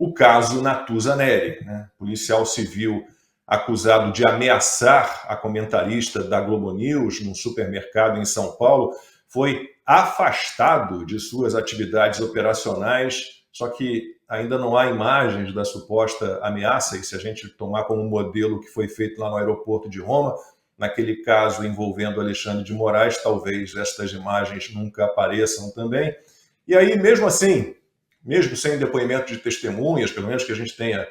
o caso Natuza Neri, né? Policial civil acusado de ameaçar a comentarista da Globo News num supermercado em São Paulo, foi afastado de suas atividades operacionais, só que ainda não há imagens da suposta ameaça, e se a gente tomar como modelo o que foi feito lá no aeroporto de Roma, naquele caso envolvendo Alexandre de Moraes, talvez estas imagens nunca apareçam também. E aí, mesmo assim, mesmo sem depoimento de testemunhas, pelo menos que a gente tenha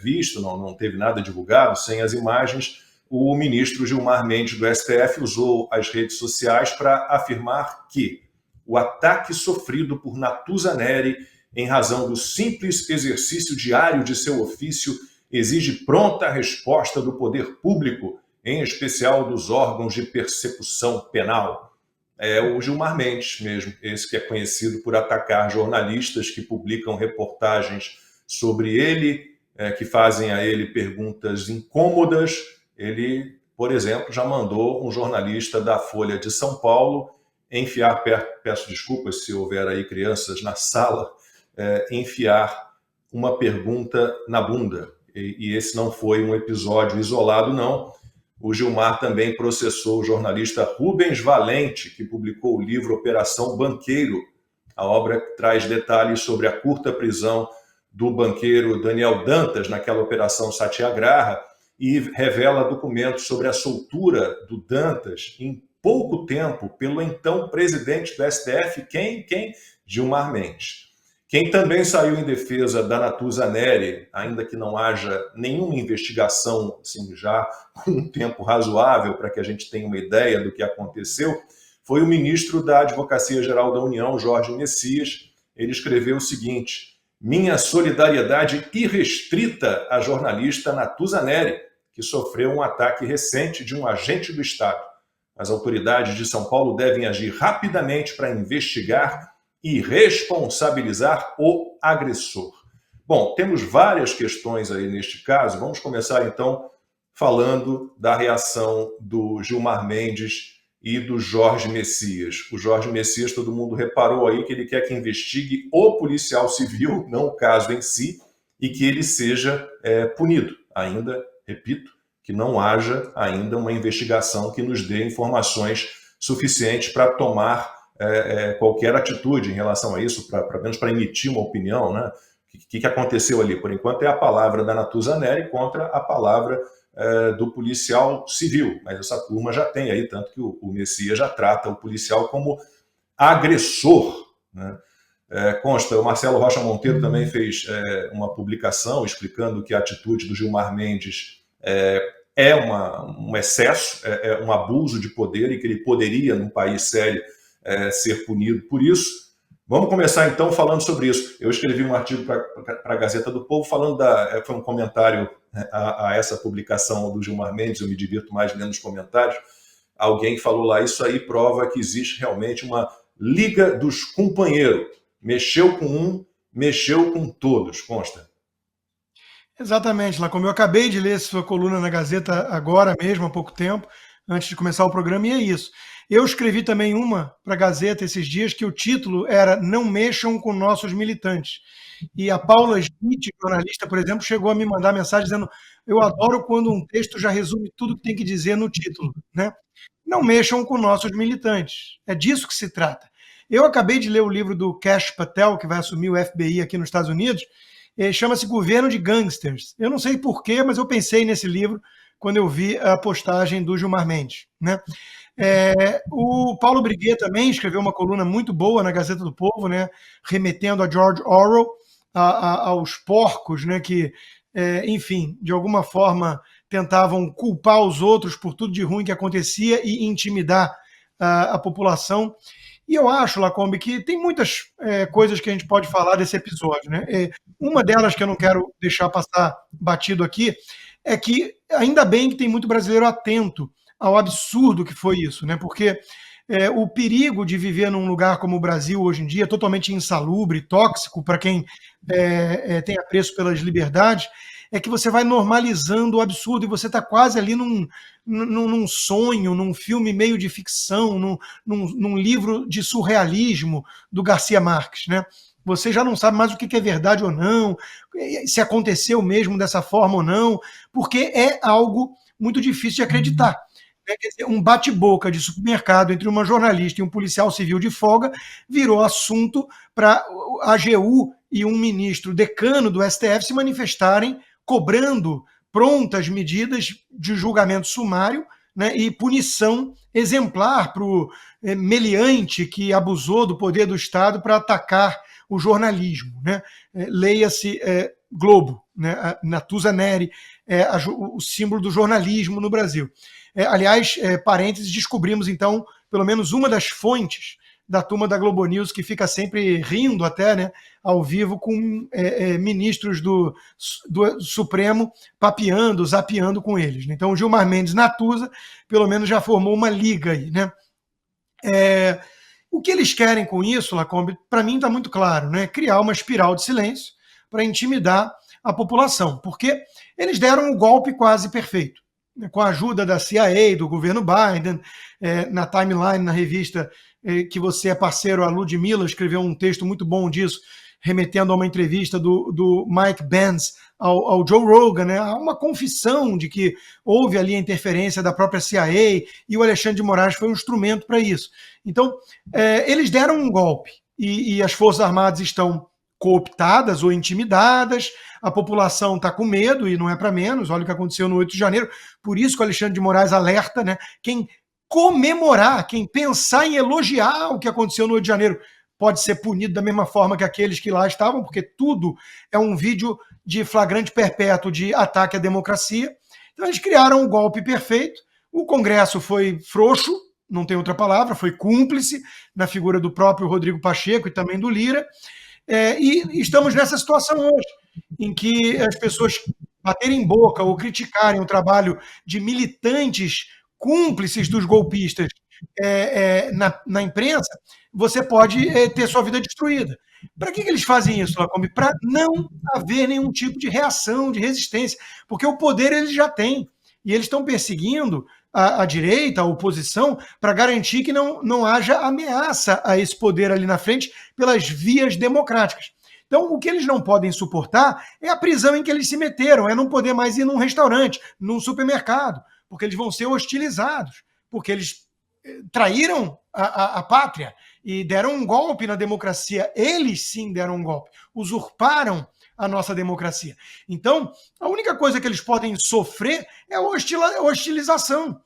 visto, não teve nada divulgado, sem as imagens, o ministro Gilmar Mendes do STF usou as redes sociais para afirmar que o ataque sofrido por Natuza Neri, em razão do simples exercício diário de seu ofício, exige pronta resposta do poder público, em especial dos órgãos de persecução penal. É o Gilmar Mendes mesmo, esse que é conhecido por atacar jornalistas que publicam reportagens sobre ele, que fazem a ele perguntas incômodas. Ele, por exemplo, já mandou um jornalista da Folha de São Paulo enfiar, peço desculpas se houver aí crianças na sala, enfiar uma pergunta na bunda. E esse não foi um episódio isolado, não. O Gilmar também processou o jornalista Rubens Valente, que publicou o livro Operação Banqueiro. A obra traz detalhes sobre a curta prisão do banqueiro Daniel Dantas naquela Operação Satyagraha e revela documentos sobre a soltura do Dantas em pouco tempo pelo então presidente do STF, quem? Gilmar Mendes. Quem também saiu em defesa da Natuza Neri, ainda que não haja nenhuma investigação, assim, já com um tempo razoável para que a gente tenha uma ideia do que aconteceu, foi o ministro da Advocacia Geral da União, Jorge Messias. Ele escreveu o seguinte: minha solidariedade irrestrita à jornalista Natuza Neri, que sofreu um ataque recente de um agente do Estado. As autoridades de São Paulo devem agir rapidamente para investigar e responsabilizar o agressor. Bom, temos várias questões aí neste caso. Vamos começar, então, falando da reação do Gilmar Mendes e do Jorge Messias. O Jorge Messias, todo mundo reparou aí que ele quer que investigue o policial civil, não o caso em si, e que ele seja punido. Ainda, repito, que não haja ainda uma investigação que nos dê informações suficientes para tomar qualquer atitude em relação a isso, pelo menos para emitir uma opinião, né? O que aconteceu ali? Por enquanto é a palavra da Natuza Neri contra a palavra do policial civil, mas essa turma já tem aí, tanto que o Messias já trata o policial como agressor, né? Consta, o Marcelo Rocha Monteiro também fez uma publicação explicando que a atitude do Gilmar Mendes é um excesso, é um abuso de poder e que ele poderia, num país sério, ser punido por isso. Vamos começar então falando sobre isso. Eu escrevi um artigo para a Gazeta do Povo falando foi um comentário a essa publicação do Gilmar Mendes, eu me divirto mais lendo os comentários. Alguém falou lá, isso aí prova que existe realmente uma liga dos companheiros. Mexeu com um, mexeu com todos, consta. Exatamente, Lacombe. Eu acabei de ler sua coluna na Gazeta agora mesmo, há pouco tempo, antes de começar o programa, e é isso. Eu escrevi também uma para a Gazeta esses dias que o título era Não Mexam com Nossos Militantes. E a Paula Schmidt, jornalista, por exemplo, chegou a me mandar mensagem dizendo: eu adoro quando um texto já resume tudo que tem que dizer no título, né? Não mexam com nossos militantes. É disso que se trata. Eu acabei de ler o livro do Kash Patel, que vai assumir o FBI aqui nos Estados Unidos, chama-se Governo de Gangsters. Eu não sei porquê, mas eu pensei nesse livro quando eu vi a postagem do Gilmar Mendes, né? O Paulo Briguet também escreveu uma coluna muito boa na Gazeta do Povo, né, remetendo a George Orwell, aos porcos, né, que, enfim, de alguma forma tentavam culpar os outros por tudo de ruim que acontecia e intimidar a população. E eu acho, Lacombe, que tem muitas coisas que a gente pode falar desse episódio, né? Uma delas que eu não quero deixar passar batido aqui é que ainda bem que tem muito brasileiro atento ao absurdo que foi isso, né? Porque o perigo de viver num lugar como o Brasil hoje em dia, totalmente insalubre, tóxico para quem tem apreço pelas liberdades, é que você vai normalizando o absurdo e você está quase ali num sonho, num filme meio de ficção, num livro de surrealismo do Garcia Marques, né? você já não sabe mais o que é verdade ou não, se aconteceu mesmo dessa forma ou não, porque é algo muito difícil de acreditar. Quer dizer, um bate-boca de supermercado entre uma jornalista e um policial civil de folga virou assunto para a AGU e um ministro decano do STF se manifestarem cobrando prontas medidas de julgamento sumário, né, e punição exemplar para o meliante que abusou do poder do Estado para atacar o jornalismo. Né? Leia-se Globo, né? A Natuza Neri é o símbolo do jornalismo no Brasil. Aliás, parênteses, descobrimos então pelo menos uma das fontes da turma da Globo News, que fica sempre rindo até, né, ao vivo com ministros do Supremo papeando, zapeando com eles. Então o Gilmar Mendes Natuza pelo menos já formou uma liga aí, né? O que eles querem com isso, Lacombe, para mim está muito claro, né? Criar uma espiral de silêncio para intimidar a população, porque eles deram um golpe quase perfeito, né? Com a ajuda da CIA, do governo Biden, na timeline, na revista que você é parceiro, a Ludmilla escreveu um texto muito bom disso, remetendo a uma entrevista do Mike Benz ao Joe Rogan, né? Há uma confissão de que houve ali a interferência da própria CIA e o Alexandre de Moraes foi um instrumento para isso. Então, eles deram um golpe e as Forças Armadas estão cooptadas ou intimidadas, a população está com medo e não é para menos, olha o que aconteceu no 8 de janeiro, por isso que o Alexandre de Moraes alerta, né? Quem comemorar, quem pensar em elogiar o que aconteceu no 8 de janeiro pode ser punido da mesma forma que aqueles que lá estavam, porque tudo é um vídeo de flagrante perpétuo de ataque à democracia. Então eles criaram um golpe perfeito, o Congresso foi frouxo, não tem outra palavra, foi cúmplice na figura do próprio Rodrigo Pacheco e também do Lira, e estamos nessa situação hoje, em que as pessoas baterem boca ou criticarem o trabalho de militantes cúmplices dos golpistas na imprensa, você pode ter sua vida destruída. Para que eles fazem isso, Lacombe? Para não haver nenhum tipo de reação, de resistência, porque o poder eles já têm. E eles estão perseguindo a direita, a oposição, para garantir que não haja ameaça a esse poder ali na frente pelas vias democráticas. Então, o que eles não podem suportar é a prisão em que eles se meteram, é não poder mais ir num restaurante, num supermercado, porque eles vão ser hostilizados, porque eles traíram a pátria e deram um golpe na democracia. Eles sim deram um golpe, usurparam a nossa democracia. Então, a única coisa que eles podem sofrer é a hostilização,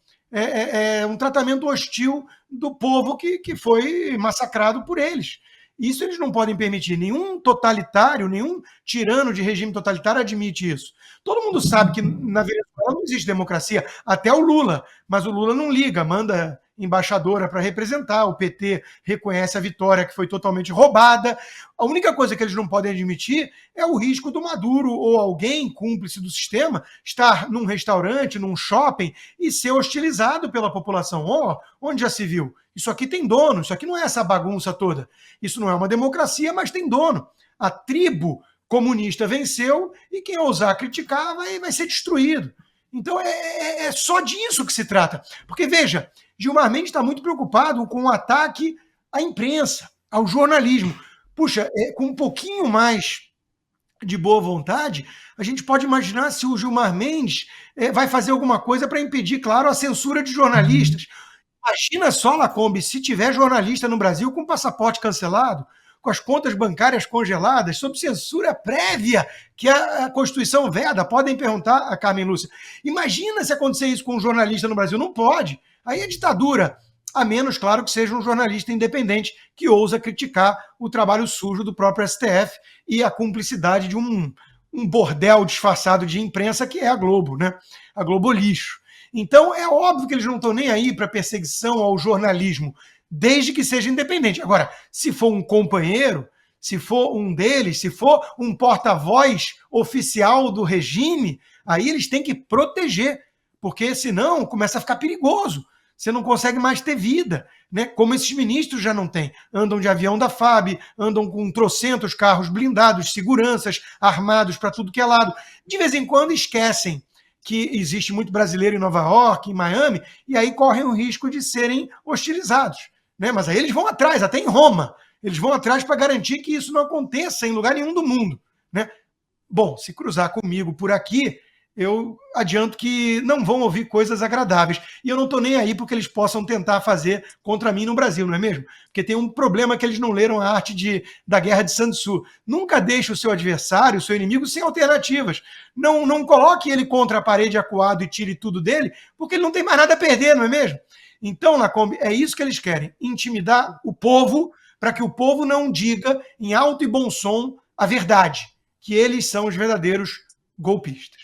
um tratamento hostil do povo que foi massacrado por eles. Isso eles não podem permitir. Nenhum totalitário, nenhum tirano de regime totalitário admite isso. Todo mundo sabe que na Venezuela não existe democracia, até o Lula, mas o Lula não liga, manda embaixadora para representar, o PT reconhece a vitória que foi totalmente roubada. A única coisa que eles não podem admitir é o risco do Maduro ou alguém cúmplice do sistema estar num restaurante, num shopping e ser hostilizado pela população. Onde já se viu? Isso aqui tem dono, isso aqui não é essa bagunça toda. Isso não é uma democracia, mas tem dono. A tribo comunista venceu e quem ousar criticar vai ser destruído. Então é só disso que se trata. Porque, veja, Gilmar Mendes está muito preocupado com o ataque à imprensa, ao jornalismo. Puxa, com um pouquinho mais de boa vontade, a gente pode imaginar se o Gilmar Mendes vai fazer alguma coisa para impedir, claro, a censura de jornalistas. Imagina só, Lacombe, se tiver jornalista no Brasil com passaporte cancelado, com as contas bancárias congeladas, sob censura prévia, que a Constituição veda. Podem perguntar a Carmen Lúcia. Imagina se acontecer isso com um jornalista no Brasil. Não pode. Aí é ditadura. A menos, claro, que seja um jornalista independente que ousa criticar o trabalho sujo do próprio STF e a cumplicidade de um bordel disfarçado de imprensa que é a Globo, né? A Globo lixo. Então, é óbvio que eles não estão nem aí para perseguição ao jornalismo, desde que seja independente. Agora, se for um companheiro, se for um deles, se for um porta-voz oficial do regime, aí eles têm que proteger, porque senão começa a ficar perigoso. Você não consegue mais ter vida, né? Como esses ministros já não têm. Andam de avião da FAB, andam com trocentos carros blindados, seguranças, armados para tudo que é lado. De vez em quando esquecem que existe muito brasileiro em Nova York, em Miami, e aí correm o risco de serem hostilizados. Né? Mas aí eles vão atrás, até em Roma. Eles vão atrás para garantir que isso não aconteça em lugar nenhum do mundo, né? Bom, se cruzar comigo por aqui, eu adianto que não vão ouvir coisas agradáveis. E eu não estou nem aí porque eles possam tentar fazer contra mim no Brasil, não é mesmo? Porque tem um problema que eles não leram a arte da guerra de Sun Tzu. Nunca deixe o seu adversário, o seu inimigo, sem alternativas. Não coloque ele contra a parede acuado e tire tudo dele, porque ele não tem mais nada a perder, não é mesmo? Então, Lacombe, é isso que eles querem, intimidar o povo para que o povo não diga em alto e bom som a verdade, que eles são os verdadeiros golpistas.